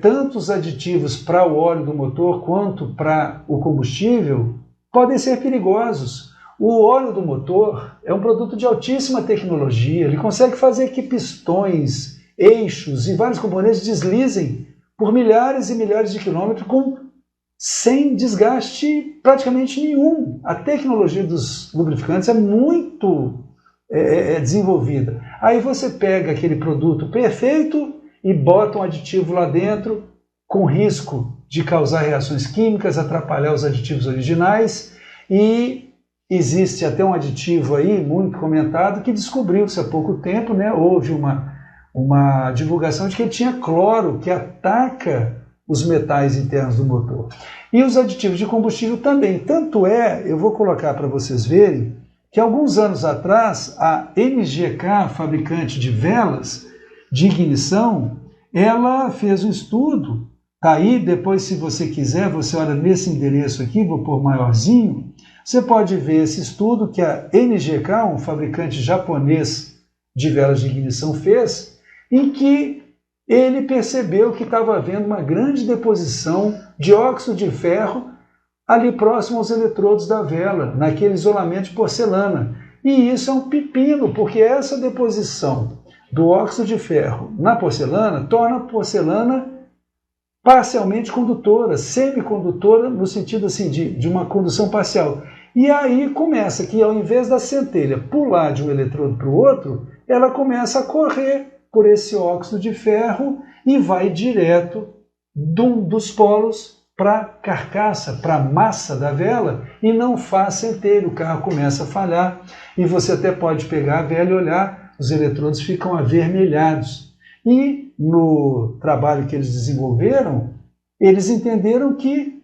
tanto os aditivos para o óleo do motor quanto para o combustível podem ser perigosos. O óleo do motor é um produto de altíssima tecnologia, ele consegue fazer que pistões, eixos e vários componentes deslizem por milhares e milhares de quilômetros sem desgaste praticamente nenhum. A tecnologia dos lubrificantes é muito desenvolvida. Aí você pega aquele produto perfeito e bota um aditivo lá dentro com risco de causar reações químicas, atrapalhar os aditivos originais, e existe até um aditivo aí muito comentado que descobriu-se há pouco tempo, né? Houve uma divulgação de que ele tinha cloro, que ataca os metais internos do motor. E os aditivos de combustível também. Tanto eu vou colocar para vocês verem, que alguns anos atrás, a NGK, fabricante de velas de ignição, ela fez um estudo, tá aí, depois se você quiser, você olha nesse endereço aqui, vou pôr maiorzinho, você pode ver esse estudo que a NGK, um fabricante japonês de velas de ignição, fez, em que ele percebeu que estava havendo uma grande deposição de óxido de ferro ali próximo aos eletrodos da vela, naquele isolamento de porcelana. E isso é um pepino, porque essa deposição do óxido de ferro na porcelana torna a porcelana parcialmente condutora, semicondutora, no sentido assim de uma condução parcial. E aí começa que, ao invés da centelha pular de um eletrodo para o outro, ela começa a correr por esse óxido de ferro e vai direto dos polos para a carcaça, para a massa da vela, e não faz centelha. O carro começa a falhar e você até pode pegar a vela e olhar, os eletrodos ficam avermelhados. E no trabalho que eles desenvolveram, eles entenderam que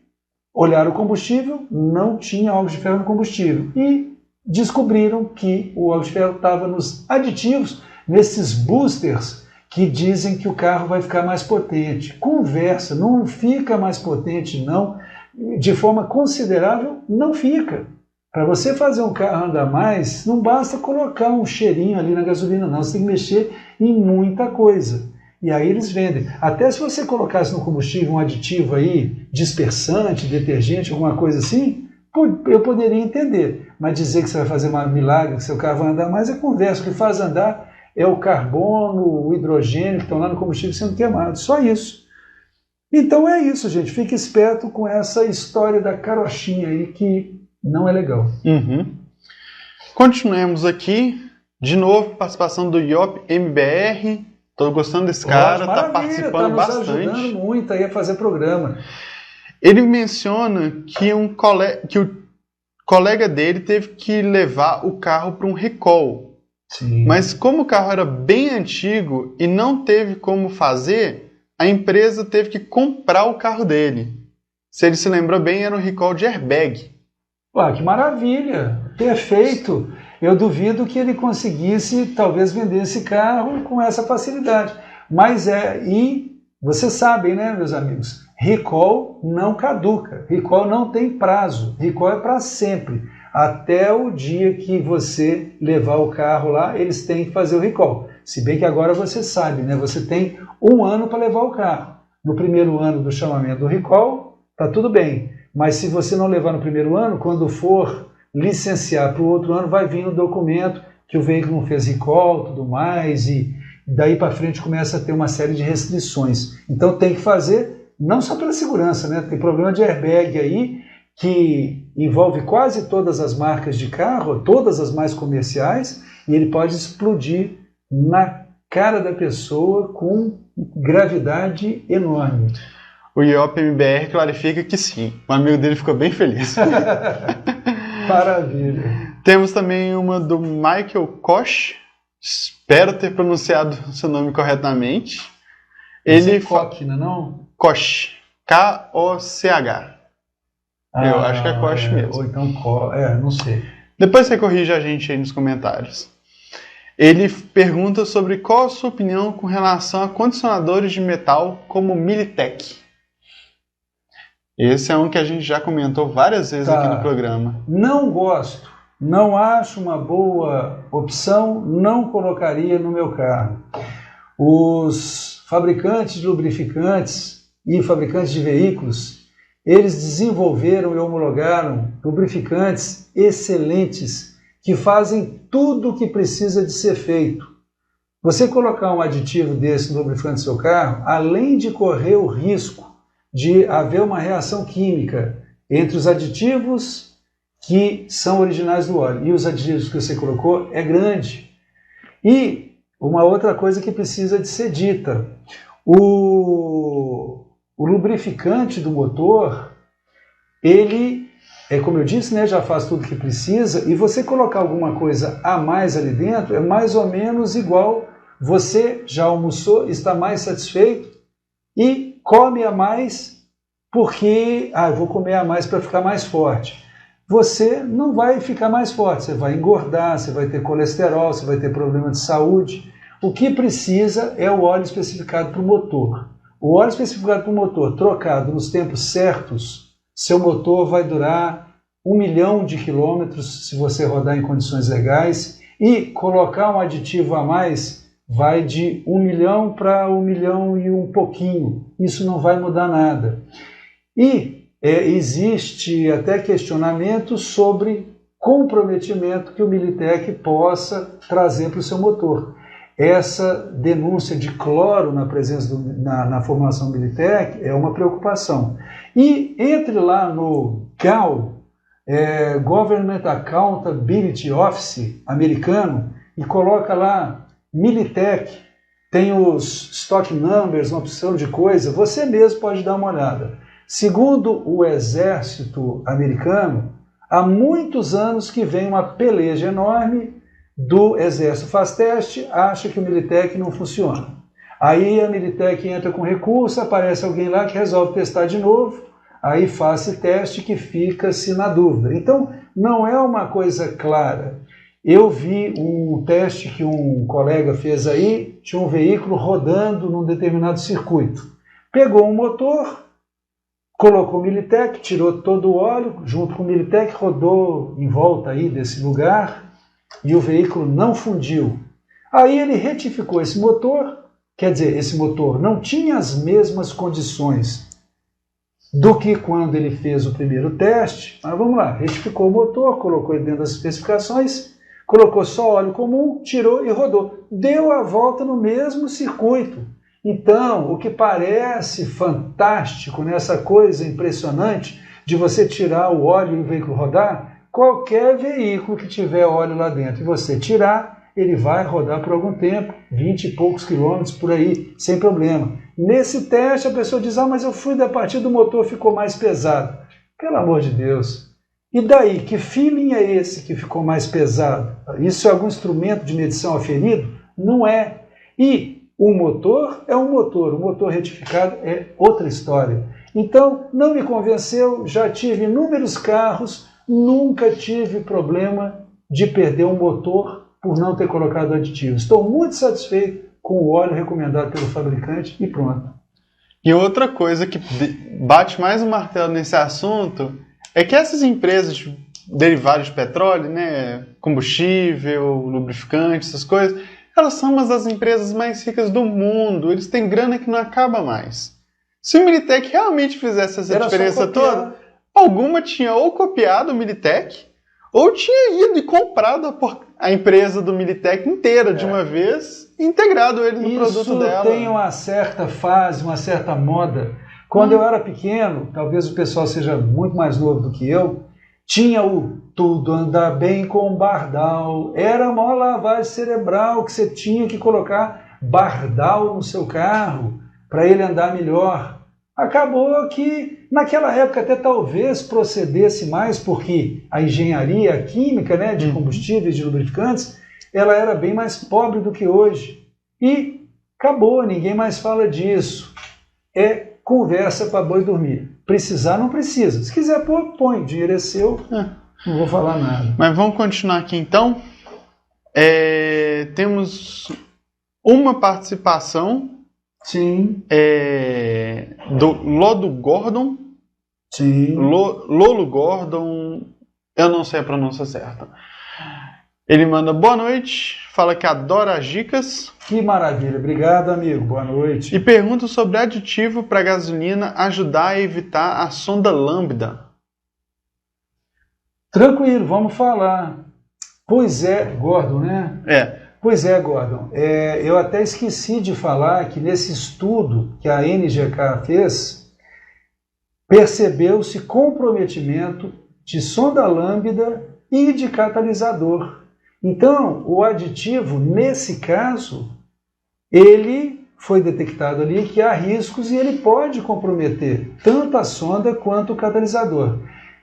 olharam o combustível, não tinha óxido de ferro no combustível, e descobriram que o óxido de ferro estava nos aditivos, nesses boosters que dizem que o carro vai ficar mais potente. Conversa, não fica mais potente não, de forma considerável não fica. Para você fazer um carro andar mais, não basta colocar um cheirinho ali na gasolina não, você tem que mexer em muita coisa. E aí eles vendem. Até se você colocasse no combustível um aditivo aí, dispersante, detergente, alguma coisa assim, eu poderia entender. Mas dizer que você vai fazer um milagre, que seu carro vai andar mais, é conversa. O que faz andar é o carbono, o hidrogênio que estão lá no combustível sendo queimados. Só isso. Então é isso, gente. Fique esperto com essa história da carochinha aí, que não é legal. Continuemos aqui. De novo, participação do Iop MBR. Estou gostando desse cara, está participando bastante. Está nos ajudando muito aí a fazer programa. Ele menciona que o colega dele teve que levar o carro para um recall. Sim. Mas como o carro era bem antigo e não teve como fazer, a empresa teve que comprar o carro dele. Se ele se lembrou bem, era um recall de airbag. Ué, que maravilha! Perfeito! Eu duvido que ele conseguisse, talvez, vender esse carro com essa facilidade. Mas e vocês sabem, né, meus amigos? Recall não caduca, recall não tem prazo, recall é para sempre. Até o dia que você levar o carro lá, eles têm que fazer o recall. Se bem que agora você sabe, né? Você tem 1 ano para levar o carro. No primeiro ano do chamamento do recall, tá tudo bem. Mas se você não levar no primeiro ano, quando for licenciar para o outro ano, vai vir um documento que o veículo não fez recall, tudo mais, e daí para frente começa a ter uma série de restrições. Então tem que fazer, não só pela segurança, né? Tem problema de airbag aí, que envolve quase todas as marcas de carro, todas as mais comerciais, e ele pode explodir na cara da pessoa com gravidade enorme. O Iop MBR clarifica que sim. O amigo dele ficou bem feliz. Maravilha. Temos também uma do Michael Koch. Espero ter pronunciado seu nome corretamente. Ele Koch, não? Koch. K-O-C-H. Eu acho que é Koch mesmo. Ou então, não sei. Depois você corrige a gente aí nos comentários. Ele pergunta sobre qual a sua opinião com relação a condicionadores de metal como Militech. Esse é um que a gente já comentou várias vezes aqui no programa. Não gosto, não acho uma boa opção, não colocaria no meu carro. Os fabricantes de lubrificantes e fabricantes de veículos, eles desenvolveram e homologaram lubrificantes excelentes que fazem tudo o que precisa de ser feito. Você colocar um aditivo desse no lubrificante do seu carro, além de correr o risco de haver uma reação química entre os aditivos que são originais do óleo e os aditivos que você colocou, é grande. E uma outra coisa que precisa de ser dita, o lubrificante do motor, ele, como eu disse, né, já faz tudo o que precisa, e você colocar alguma coisa a mais ali dentro é mais ou menos igual, você já almoçou, está mais satisfeito e come a mais porque, eu vou comer a mais para ficar mais forte. Você não vai ficar mais forte, você vai engordar, você vai ter colesterol, você vai ter problema de saúde. O que precisa é o óleo especificado para o motor. O óleo especificado para o motor, trocado nos tempos certos, seu motor vai durar 1 milhão de quilômetros se você rodar em condições legais, e colocar um aditivo a mais vai de 1 milhão para 1 milhão e um pouquinho. Isso não vai mudar nada. E existe até questionamento sobre comprometimento que o Militec possa trazer para o seu motor. Essa denúncia de cloro na presença na formulação Militec é uma preocupação. E entre lá no GAO, Government Accountability Office americano, e coloca lá Militec, tem os stock numbers, uma opção de coisa, você mesmo pode dar uma olhada. Segundo o exército americano, há muitos anos que vem uma peleja enorme do exército faz teste, acha que o Militec não funciona. Aí a Militec entra com recurso, aparece alguém lá que resolve testar de novo, aí faz esse teste que fica-se na dúvida. Então, não é uma coisa clara. Eu vi um teste que um colega fez aí, tinha um veículo rodando num determinado circuito. Pegou um motor, colocou o Militec, tirou todo o óleo, junto com o Militec, rodou em volta aí desse lugar e o veículo não fundiu. Aí ele retificou esse motor, quer dizer, esse motor não tinha as mesmas condições do que quando ele fez o primeiro teste, mas vamos lá, retificou o motor, colocou ele dentro das especificações, colocou só óleo comum, tirou e rodou. Deu a volta no mesmo circuito. Então, o que parece fantástico nessa coisa impressionante de você tirar o óleo e o veículo rodar, qualquer veículo que tiver óleo lá dentro e você tirar, ele vai rodar por algum tempo, 20 e poucos quilômetros por aí, sem problema. Nesse teste a pessoa diz, mas eu fui da partida do motor, ficou mais pesado. Pelo amor de Deus. E daí, que feeling é esse que ficou mais pesado? Isso é algum instrumento de medição aferido? Não é. E o motor é um motor, o motor retificado é outra história. Então, não me convenceu, já tive inúmeros carros, nunca tive problema de perder um motor por não ter colocado aditivo. Estou muito satisfeito com o óleo recomendado pelo fabricante e pronto. E outra coisa que bate mais um martelo nesse assunto é que essas empresas derivadas de petróleo, né, combustível, lubrificante, essas coisas, elas são uma das empresas mais ricas do mundo. Eles têm grana que não acaba mais. Se o Militec realmente fizesse essa diferença toda, alguma tinha ou copiado o Militec, ou tinha ido e comprado a empresa do Militec inteira de uma vez e integrado ele no produto dela. Isso tem uma certa fase, uma certa moda. Quando eu era pequeno, talvez o pessoal seja muito mais novo do que eu, tinha o tudo anda bem com Bardal. Era uma lavagem cerebral que você tinha que colocar Bardal no seu carro para ele andar melhor. Acabou que naquela época até talvez procedesse mais, porque a engenharia, a química, né, de combustíveis, de lubrificantes, ela era bem mais pobre do que hoje. E acabou, ninguém mais fala disso. É conversa para boi dormir. Precisar, não precisa. Se quiser pôr, põe. O dinheiro é seu, não vou falar nada. Mas vamos continuar aqui então. Temos uma participação. Sim. Do Lodo Gordon. Sim. Lolo Gordon. Eu não sei a pronúncia certa. Ele manda boa noite, fala que adora as dicas. Que maravilha, obrigado amigo, boa noite. E pergunta sobre aditivo para gasolina ajudar a evitar a sonda lambda. Tranquilo, vamos falar. Pois é, Gordon, né? Pois é, Gordon. Eu até esqueci de falar que nesse estudo que a NGK fez, percebeu-se comprometimento de sonda lambda e de catalisador. Então, o aditivo, nesse caso, ele foi detectado ali que há riscos e ele pode comprometer tanto a sonda quanto o catalisador.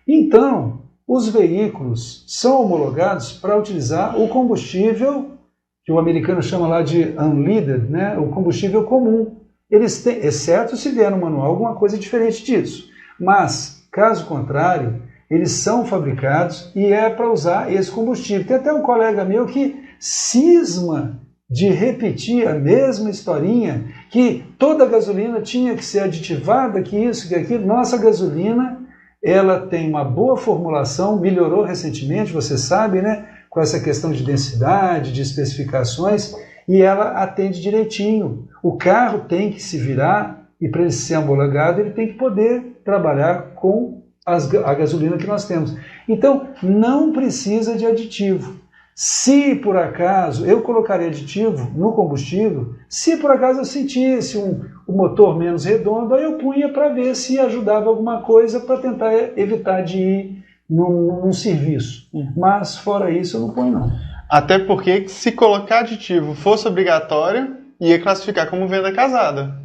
Então, os veículos são homologados para utilizar o combustível, que o americano chama lá de unleaded, né? O combustível comum. Eles têm, exceto se vier no manual alguma coisa diferente disso. Mas, caso contrário, eles são fabricados e é para usar esse combustível. Tem até um colega meu que cisma de repetir a mesma historinha, que toda gasolina tinha que ser aditivada, que isso, que aquilo. Nossa gasolina, ela tem uma boa formulação, melhorou recentemente, você sabe, né? Com essa questão de densidade, de especificações, e ela atende direitinho. O carro tem que se virar, e para ele ser homologado, ele tem que poder trabalhar com a gasolina que nós temos. Então, não precisa de aditivo. Se por acaso, eu colocaria aditivo no combustível, se por acaso eu sentisse um motor menos redondo, aí eu punha para ver se ajudava alguma coisa para tentar evitar de ir num serviço. Mas fora isso eu não ponho não. Até porque se colocar aditivo fosse obrigatório, ia classificar como venda casada.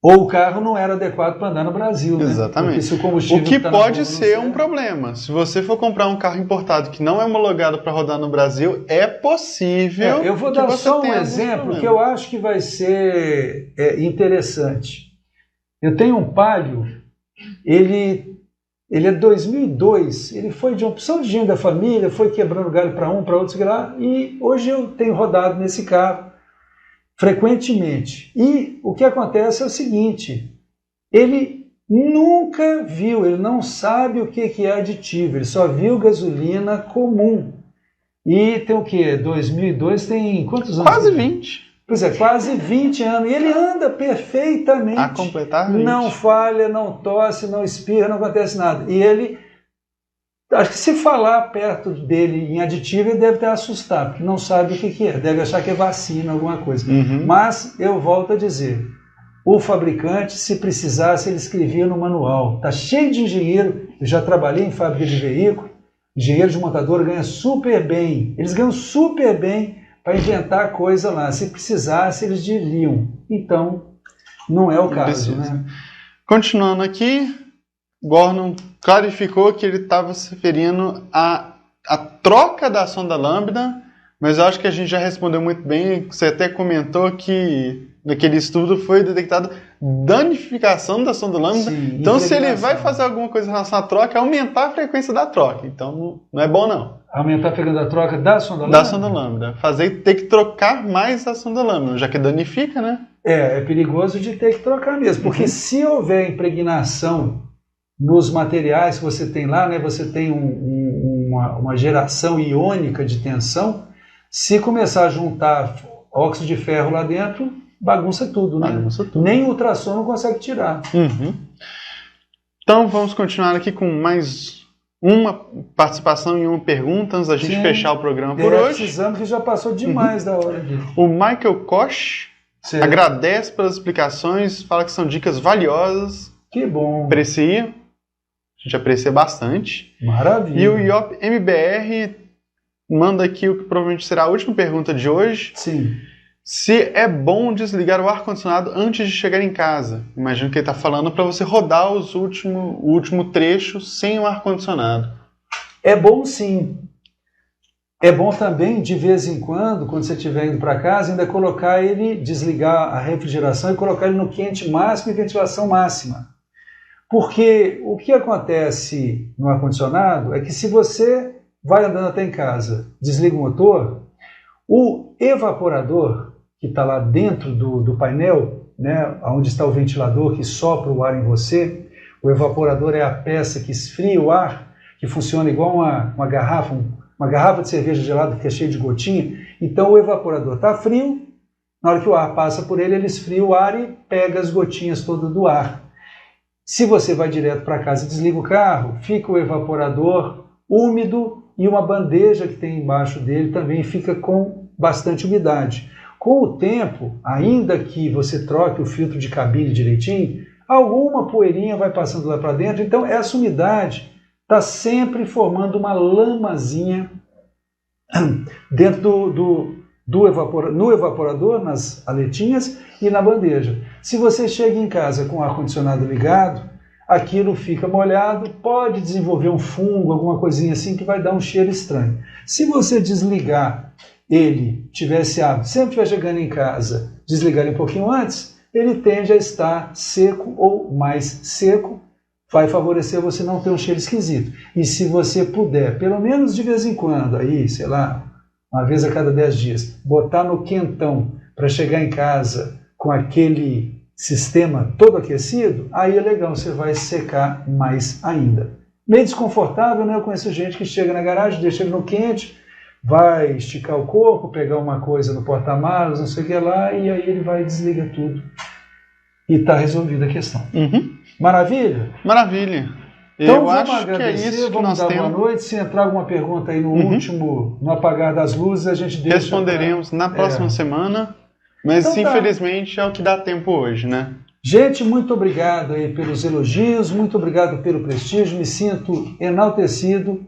Ou o carro não era adequado para andar no Brasil, né? Exatamente. Se o combustível o que tá pode ser um problema. Se você for comprar um carro importado que não é homologado para rodar no Brasil, é possível. Eu vou dar só um exemplo que eu acho que vai ser interessante. Eu tenho um Palio, ele é 2002, ele foi de opção de dinheiro da família, foi quebrando galho para um, para outro, sei lá, e hoje eu tenho rodado nesse carro frequentemente. E o que acontece é o seguinte, ele nunca viu, ele não sabe o que é aditivo, ele só viu gasolina comum. E tem o quê? 2002 tem quantos anos? Quase 20. Pois é, quase 20 anos. E ele anda perfeitamente. A completar 20. Não falha, não tosse, não espirra, não acontece nada. E ele, acho que se falar perto dele em aditivo, ele deve até assustar, porque não sabe o que é. Deve achar que é vacina, alguma coisa. Mas eu volto a dizer, o fabricante, se precisasse, ele escrevia no manual. Está cheio de engenheiro, eu já trabalhei em fábrica de veículo, engenheiro de montador ganha super bem. Eles ganham super bem para inventar coisa lá. Se precisasse, eles diriam. Então, não é o caso, né? Continuando aqui, Gordon clarificou que ele estava se referindo à troca da sonda lambda, mas eu acho que a gente já respondeu muito bem. Você até comentou que naquele estudo foi detectada danificação da sonda lambda. Sim, então, se ele vai fazer alguma coisa em relação à troca, é aumentar a frequência da troca. Então, não é bom, não. Aumentar a frequência da troca da sonda lambda? Da sonda lambda. Ter que trocar mais a sonda lambda, já que danifica, né? É perigoso de ter que trocar mesmo, porque se houver impregnação nos materiais que você tem lá, né, você tem uma geração iônica de tensão, se começar a juntar óxido de ferro lá dentro, bagunça tudo, né? Bagunça tudo. Nem o ultrassom não consegue tirar. Então vamos continuar aqui com mais uma participação e uma pergunta antes da gente fechar o programa por hoje. Precisamos, que já passou demais da hora aqui. O Michael Koch agradece pelas explicações, fala que são dicas valiosas. Que bom. Aprecia. A gente aprecia bastante. Maravilha. E o IOP MBR manda aqui o que provavelmente será a última pergunta de hoje. Sim. Se é bom desligar o ar-condicionado antes de chegar em casa. Imagino que ele está falando para você rodar o último trecho sem o ar-condicionado. É bom sim. É bom também, de vez em quando você estiver indo para casa, ainda colocar ele, desligar a refrigeração e colocar ele no quente máximo e ventilação máxima. Porque o que acontece no ar-condicionado é que se você vai andando até em casa, desliga o motor, o evaporador que está lá dentro do painel, né, onde está o ventilador que sopra o ar em você, o evaporador é a peça que esfria o ar, que funciona igual uma garrafa, uma garrafa de cerveja gelada que é cheia de gotinha, então o evaporador está frio, na hora que o ar passa por ele, ele esfria o ar e pega as gotinhas todas do ar. Se você vai direto para casa e desliga o carro, fica o evaporador úmido e uma bandeja que tem embaixo dele também fica com bastante umidade. Com o tempo, ainda que você troque o filtro de cabine direitinho, alguma poeirinha vai passando lá para dentro, então essa umidade está sempre formando uma lamazinha dentro no evaporador, nas aletinhas e na bandeja. Se você chega em casa com o ar-condicionado ligado, aquilo fica molhado, pode desenvolver um fungo, alguma coisinha assim que vai dar um cheiro estranho. Se você desligar ele, tivesse hábito, sempre estiver chegando em casa, desligar ele um pouquinho antes, ele tende a estar seco ou mais seco, vai favorecer você não ter um cheiro esquisito. E se você puder, pelo menos de vez em quando, aí, sei lá, uma vez a cada 10 dias, botar no quentão para chegar em casa com aquele sistema todo aquecido, aí é legal, você vai secar mais ainda. Meio desconfortável, né? Eu conheço gente que chega na garagem, deixa ele no quente, vai esticar o corpo, pegar uma coisa no porta-malas, não sei o que lá, e aí ele vai e desliga tudo. E está resolvida a questão. Maravilha? Maravilha. Então eu vamos acho que é isso que vamos nós dar temos. boa noite. Se entrar alguma pergunta aí no último, no apagar das luzes, a gente deixa. Responderemos na próxima semana, mas Então tá. Infelizmente é o que dá tempo hoje, né? Gente, muito obrigado aí pelos elogios, muito obrigado pelo prestígio, me sinto enaltecido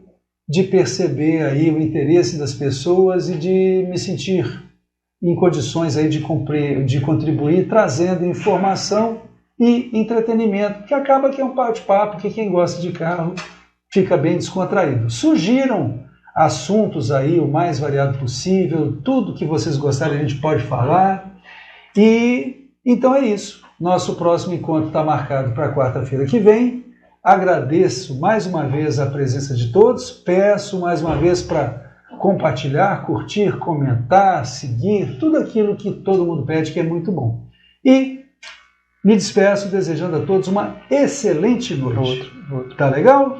de perceber aí o interesse das pessoas e de me sentir em condições aí de contribuir, trazendo informação e entretenimento, que acaba que é um bate-papo, que quem gosta de carro fica bem descontraído. Sugiram assuntos aí o mais variado possível, tudo que vocês gostarem a gente pode falar, e então é isso. Nosso próximo encontro está marcado para quarta-feira que vem. Agradeço mais uma vez a presença de todos, peço mais uma vez para compartilhar, curtir, comentar, seguir, tudo aquilo que todo mundo pede, que é muito bom. E me despeço desejando a todos uma excelente noite. Tá legal?